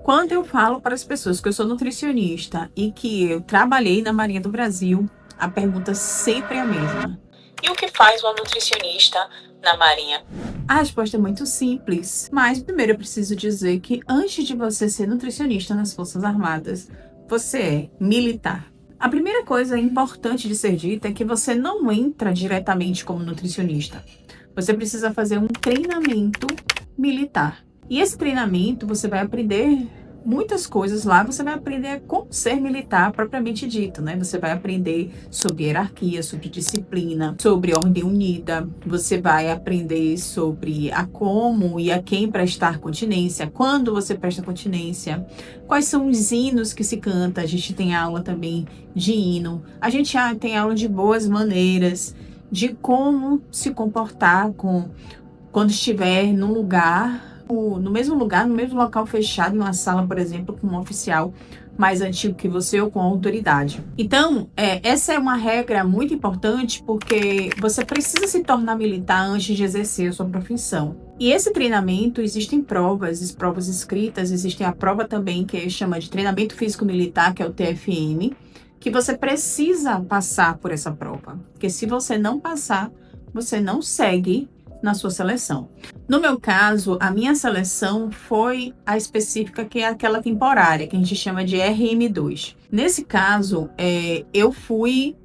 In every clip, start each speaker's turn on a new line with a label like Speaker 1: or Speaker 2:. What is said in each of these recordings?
Speaker 1: Quando eu falo para as pessoas que eu sou nutricionista e que eu trabalhei na Marinha do Brasil, a pergunta sempre é a mesma. E o que faz uma nutricionista na Marinha? A resposta é muito simples, mas primeiro eu preciso dizer que antes de você ser nutricionista nas Forças Armadas, você é militar. A primeira coisa importante de ser dita é que você não entra diretamente como nutricionista. Você precisa fazer um treinamento militar. E esse treinamento você vai aprender muitas coisas lá, você vai aprender como ser militar propriamente dito, né? Você vai aprender sobre hierarquia, sobre disciplina, sobre ordem unida, você vai aprender sobre a como e a quem prestar continência, quando você presta continência, quais são os hinos que se canta, a gente tem aula também de hino, a gente tem aula de boas maneiras, de como se comportar quando estiver num lugar, no mesmo lugar, no mesmo local fechado, em uma sala, por exemplo, com um oficial mais antigo que você ou com autoridade. Então, essa é uma regra muito importante porque você precisa se tornar militar antes de exercer a sua profissão. E esse treinamento, existem provas escritas, existe a prova também que chama de treinamento físico militar, que é o TFM, que você precisa passar por essa prova. Porque se você não passar, você não segue na sua seleção. No meu caso, a minha seleção foi a específica, que é aquela temporária, que a gente chama de RM2. Nesse caso, eu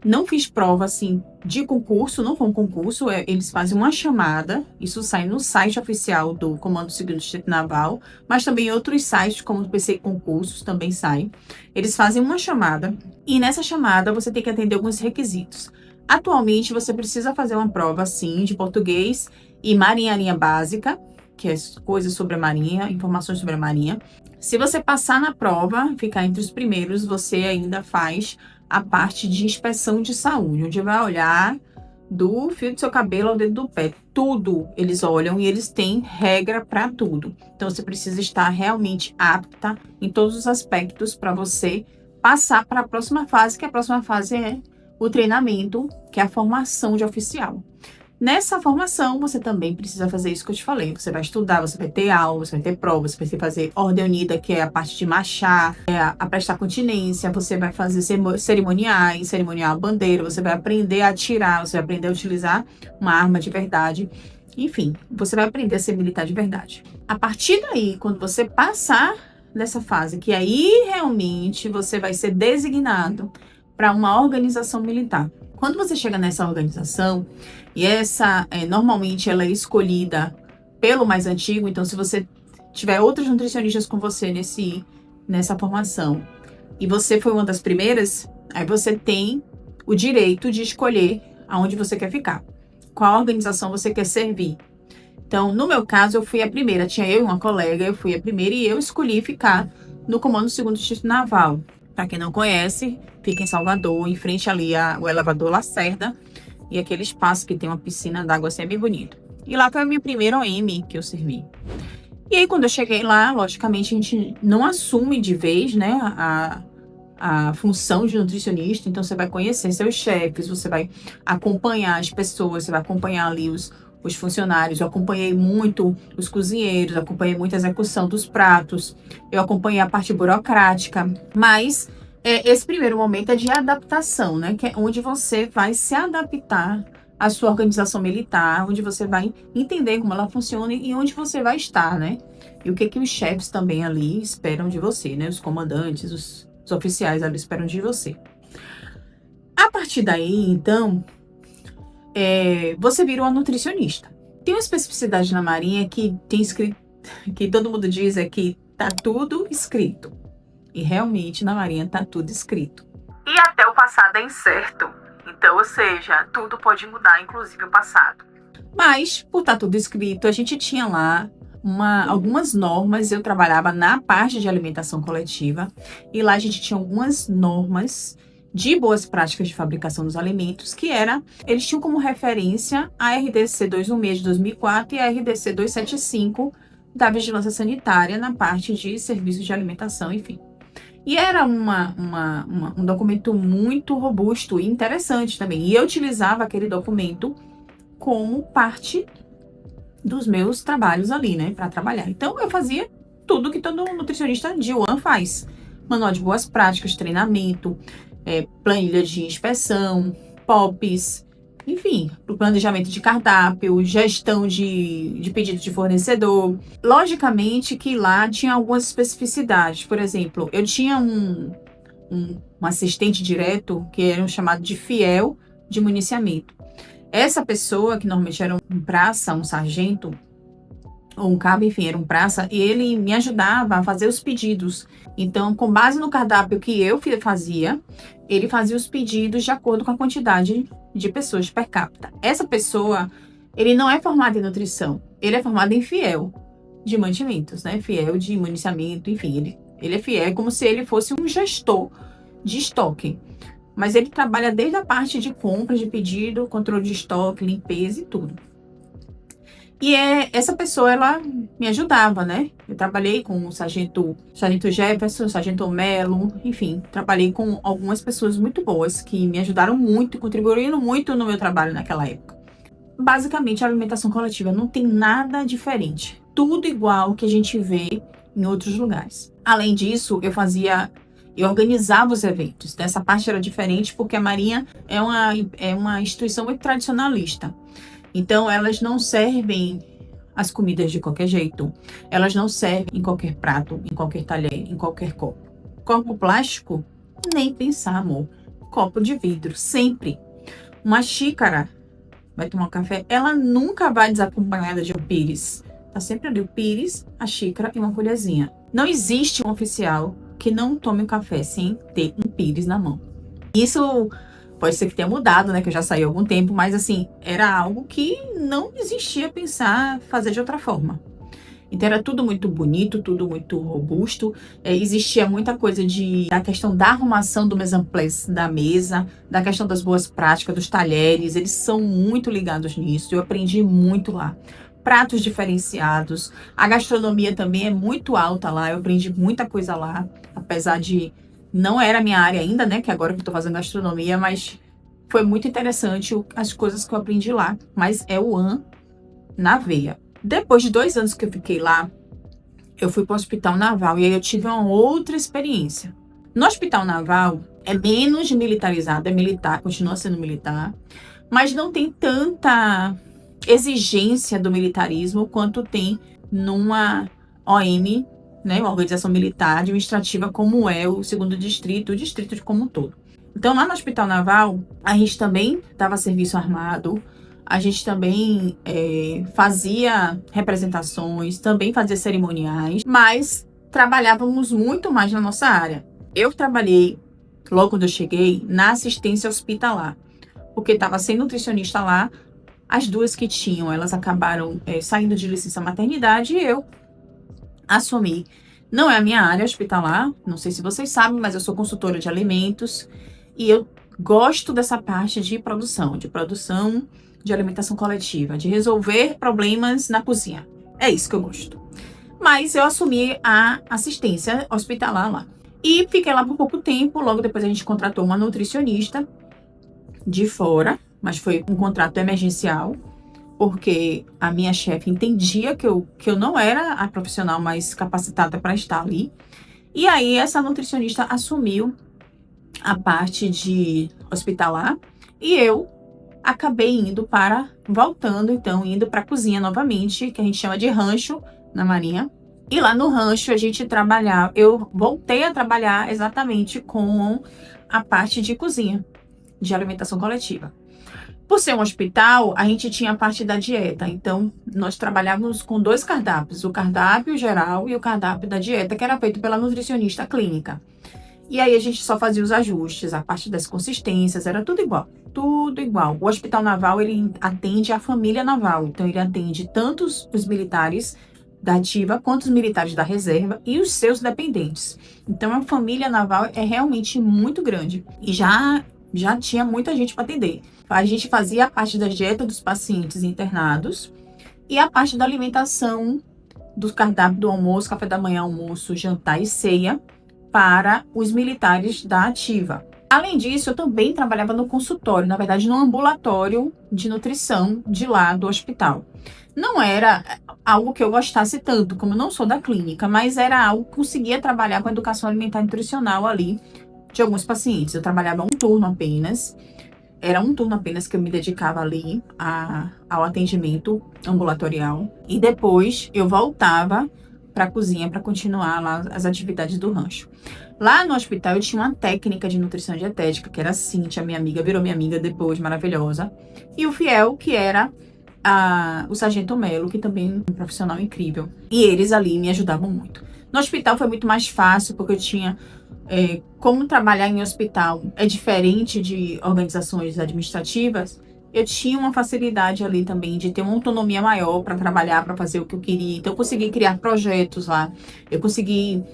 Speaker 1: não fiz prova assim de concurso, não foi um concurso, eles fazem uma chamada, isso sai no site oficial do Comando 2º Distrito Naval, mas também em outros sites, como o PC Concursos, também sai. Eles fazem uma chamada, e nessa chamada você tem que atender alguns requisitos. Atualmente, você precisa fazer uma prova, sim, de português e marinharia básica, que é coisas sobre a marinha, informações sobre a marinha. Se você passar na prova, ficar entre os primeiros, você ainda faz a parte de inspeção de saúde, onde vai olhar do fio do seu cabelo ao dedo do pé. Tudo eles olham e eles têm regra para tudo. Então, você precisa estar realmente apta em todos os aspectos para você passar para a próxima fase, que a próxima fase é o treinamento, que é a formação de oficial. Nessa formação, você também precisa fazer isso que eu te falei. Você vai estudar, você vai ter aula, você vai ter prova, você vai fazer ordem unida, que é a parte de marchar, a prestar continência, você vai fazer cerimonial bandeira, você vai aprender a atirar, você vai aprender a utilizar uma arma de verdade. Enfim, você vai aprender a ser militar de verdade. A partir daí, quando você passar nessa fase, que aí realmente você vai ser designado para uma organização militar. Quando você chega nessa organização, e essa, normalmente, ela é escolhida pelo mais antigo, então se você tiver outros nutricionistas com você nessa formação, e você foi uma das primeiras, aí você tem o direito de escolher aonde você quer ficar, qual organização você quer servir. Então, no meu caso, eu fui a primeira, tinha eu e uma colega, eu fui a primeira e eu escolhi ficar no Comando 2º Distrito Naval. Para quem não conhece, fica em Salvador, em frente ali o elevador Lacerda, e aquele espaço que tem uma piscina d'água assim, é bem bonito. E lá foi a minha primeira OM que eu servi. E aí, quando eu cheguei lá, logicamente, a gente não assume de vez, né, a função de nutricionista, então você vai conhecer seus chefes, você vai acompanhar as pessoas, você vai acompanhar ali os funcionários. Eu acompanhei muito os cozinheiros, acompanhei muito a execução dos pratos, eu acompanhei a parte burocrática, mas esse primeiro momento é de adaptação, né? Que é onde você vai se adaptar à sua organização militar, onde você vai entender como ela funciona e onde você vai estar, né? E o que os chefes também ali esperam de você, né? Os comandantes, os oficiais ali esperam de você. A partir daí, então, você vira uma nutricionista. Tem uma especificidade na Marinha que tem escrito, que todo mundo diz que tá tudo escrito. E realmente na Marinha tá tudo escrito. E até o passado é incerto. Então, ou seja, tudo pode mudar, inclusive o passado. Mas, por estar tudo escrito, a gente tinha lá algumas normas. Eu trabalhava na parte de alimentação coletiva. E lá a gente tinha algumas normas de boas práticas de fabricação dos alimentos, eles tinham como referência a RDC 216 de 2004 e a RDC 275 da Vigilância Sanitária na parte de serviços de alimentação, enfim. E era um documento muito robusto e interessante também. E eu utilizava aquele documento como parte dos meus trabalhos ali, né, para trabalhar. Então, eu fazia tudo que todo nutricionista de UAN faz. Manual de boas práticas, treinamento, planilha de inspeção, POPs, enfim, o planejamento de cardápio, gestão de pedido de fornecedor. Logicamente que lá tinha algumas especificidades. Por exemplo, eu tinha um assistente direto que era chamado de fiel de municiamento. Essa pessoa, que normalmente era um praça, um sargento, ou um cabo, enfim, era um praça, e ele me ajudava a fazer os pedidos. Então, com base no cardápio que eu fazia, ele fazia os pedidos de acordo com a quantidade de pessoas per capita. Essa pessoa, ele não é formado em nutrição, ele é formado em fiel de mantimentos, né? Fiel de municiamento, enfim, ele é fiel como se ele fosse um gestor de estoque. Mas ele trabalha desde a parte de compra, de pedido, controle de estoque, limpeza e tudo. E essa pessoa, ela me ajudava, né? Eu trabalhei com o sargento Jefferson, o sargento Melo, enfim, trabalhei com algumas pessoas muito boas que me ajudaram muito e contribuíram muito no meu trabalho naquela época. Basicamente, a alimentação coletiva não tem nada diferente. Tudo igual que a gente vê em outros lugares. Além disso, eu organizava os eventos. Dessa parte era diferente porque a Marinha é uma instituição muito tradicionalista. Então, elas não servem as comidas de qualquer jeito. Elas não servem em qualquer prato, em qualquer talher, em qualquer copo. Copo plástico? Nem pensar, amor. Copo de vidro, sempre. Uma xícara, vai tomar um café, ela nunca vai desacompanhada de um pires. Tá sempre ali o pires, a xícara e uma colherzinha. Não existe um oficial que não tome um café sem ter um pires na mão. Isso pode ser que tenha mudado, né? Que eu já saí há algum tempo, mas assim, era algo que não existia pensar fazer de outra forma. Então era tudo muito bonito, tudo muito robusto. Existia muita coisa da questão da arrumação do mise en place da mesa, da questão das boas práticas, dos talheres. Eles são muito ligados nisso. Eu aprendi muito lá. Pratos diferenciados. A gastronomia também é muito alta lá. Eu aprendi muita coisa lá, apesar de não era a minha área ainda, né? Que agora que eu tô fazendo gastronomia, mas foi muito interessante as coisas que eu aprendi lá. Mas é o UAN na veia. Depois de 2 anos que eu fiquei lá, eu fui para o Hospital Naval e aí eu tive uma outra experiência. No Hospital Naval é menos militarizado, é militar, continua sendo militar, mas não tem tanta exigência do militarismo quanto tem numa OM, né, uma organização militar administrativa como é o 2º Distrito, o distrito como um todo. Então, lá no Hospital Naval, a gente também dava serviço armado, a gente também fazia representações, também fazia cerimoniais, mas trabalhávamos muito mais na nossa área. Eu trabalhei, logo quando eu cheguei, na assistência hospitalar, porque estava sem nutricionista lá. As duas que tinham, elas acabaram saindo de licença maternidade e eu assumi. Não é a minha área hospitalar, não sei se vocês sabem, mas eu sou consultora de alimentos e eu gosto dessa parte de produção de alimentação coletiva, de resolver problemas na cozinha. É isso que eu gosto. Mas eu assumi a assistência hospitalar lá. E fiquei lá por pouco tempo, logo depois a gente contratou uma nutricionista de fora, mas foi um contrato emergencial, porque a minha chefe entendia que eu não era a profissional mais capacitada para estar ali. E aí essa nutricionista assumiu a parte de hospitalar e eu acabei indo para a cozinha novamente, que a gente chama de rancho na Marinha. E lá no rancho a gente trabalhava, eu voltei a trabalhar exatamente com a parte de cozinha, de alimentação coletiva. Por ser um hospital, a gente tinha a parte da dieta, então nós trabalhávamos com 2 cardápios, o cardápio geral e o cardápio da dieta, que era feito pela nutricionista clínica. E aí a gente só fazia os ajustes, a parte das consistências, era tudo igual, tudo igual. O Hospital Naval, ele atende a família naval, então ele atende tanto os militares da ativa, quanto os militares da reserva e os seus dependentes. Então a família naval é realmente muito grande e já tinha muita gente para atender. A gente fazia a parte da dieta dos pacientes internados e a parte da alimentação, do cardápio do almoço, café da manhã, almoço, jantar e ceia para os militares da ativa. Além disso, eu também trabalhava no consultório, na verdade no ambulatório de nutrição de lá do hospital. Não era algo que eu gostasse tanto, como eu não sou da clínica, mas era algo que conseguia trabalhar com a educação alimentar e nutricional ali de alguns pacientes. Eu trabalhava um turno apenas, era um turno apenas que eu me dedicava ali ao atendimento ambulatorial. E depois eu voltava para a cozinha para continuar lá as atividades do rancho. Lá no hospital eu tinha uma técnica de nutrição dietética, que era a Cíntia, minha amiga, virou minha amiga depois, maravilhosa. E o Fiel, que era o Sargento Melo, que também é um profissional incrível. E eles ali me ajudavam muito. No hospital foi muito mais fácil, porque eu tinha... como trabalhar em hospital é diferente de organizações administrativas, eu tinha uma facilidade ali também de ter uma autonomia maior para trabalhar, para fazer o que eu queria. Então, eu consegui criar projetos lá, eu consegui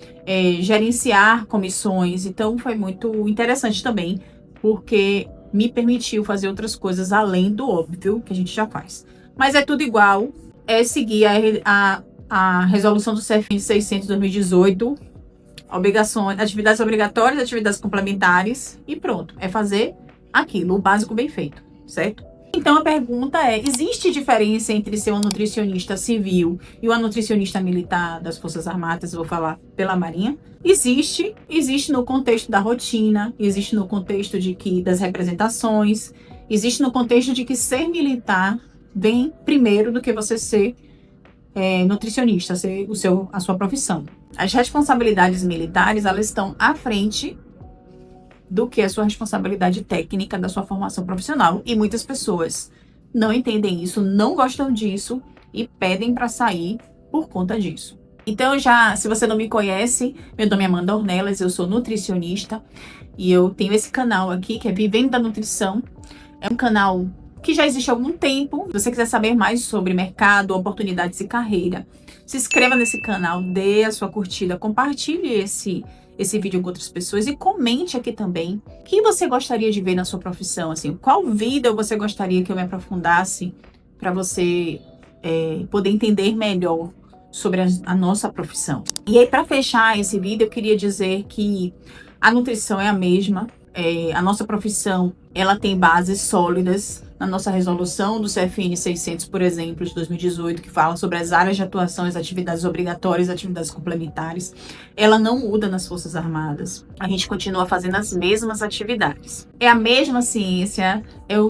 Speaker 1: gerenciar comissões. Então, foi muito interessante também, porque me permitiu fazer outras coisas além do óbvio que a gente já faz. Mas é tudo igual, é seguir a resolução do CFN 600 de 2018, obrigações, atividades obrigatórias, atividades complementares e pronto. É fazer aquilo, o básico bem feito, certo? Então a pergunta é, existe diferença entre ser um nutricionista civil e uma nutricionista militar das Forças Armadas, eu vou falar pela Marinha? Existe no contexto da rotina, existe no contexto das representações, existe no contexto de que ser militar vem primeiro do que você ser nutricionista, ser a sua profissão. As responsabilidades militares, elas estão à frente do que a sua responsabilidade técnica da sua formação profissional. E muitas pessoas não entendem isso, não gostam disso e pedem para sair por conta disso. Então, se você não me conhece, meu nome é Amanda Ornelas, eu sou nutricionista e eu tenho esse canal aqui que é Vivendo da Nutrição. É um canal que já existe há algum tempo. Se você quiser saber mais sobre mercado, oportunidades e carreira, se inscreva nesse canal, dê a sua curtida, compartilhe esse vídeo com outras pessoas e comente aqui também o que você gostaria de ver na sua profissão, assim, qual vida você gostaria que eu me aprofundasse para você poder entender melhor sobre a nossa profissão. E aí, para fechar esse vídeo, eu queria dizer que a nutrição é a mesma, a nossa profissão, ela tem bases sólidas na nossa resolução do CFN 600, por exemplo, de 2018, que fala sobre as áreas de atuação, as atividades obrigatórias, atividades complementares. Ela não muda nas Forças Armadas. A gente continua fazendo as mesmas atividades. É a mesma ciência,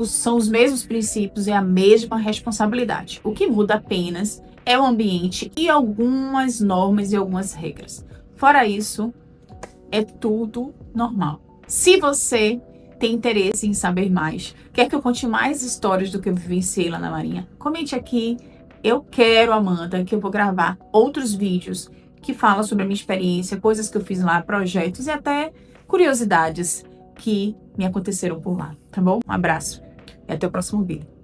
Speaker 1: são os mesmos princípios, é a mesma responsabilidade. O que muda apenas é o ambiente e algumas normas e algumas regras. Fora isso, é tudo normal. Se você tem interesse em saber mais, quer que eu conte mais histórias do que eu vivenciei lá na Marinha, comente aqui. Eu quero, Amanda, que eu vou gravar outros vídeos que falam sobre a minha experiência, coisas que eu fiz lá, projetos e até curiosidades que me aconteceram por lá, tá bom? Um abraço e até o próximo vídeo.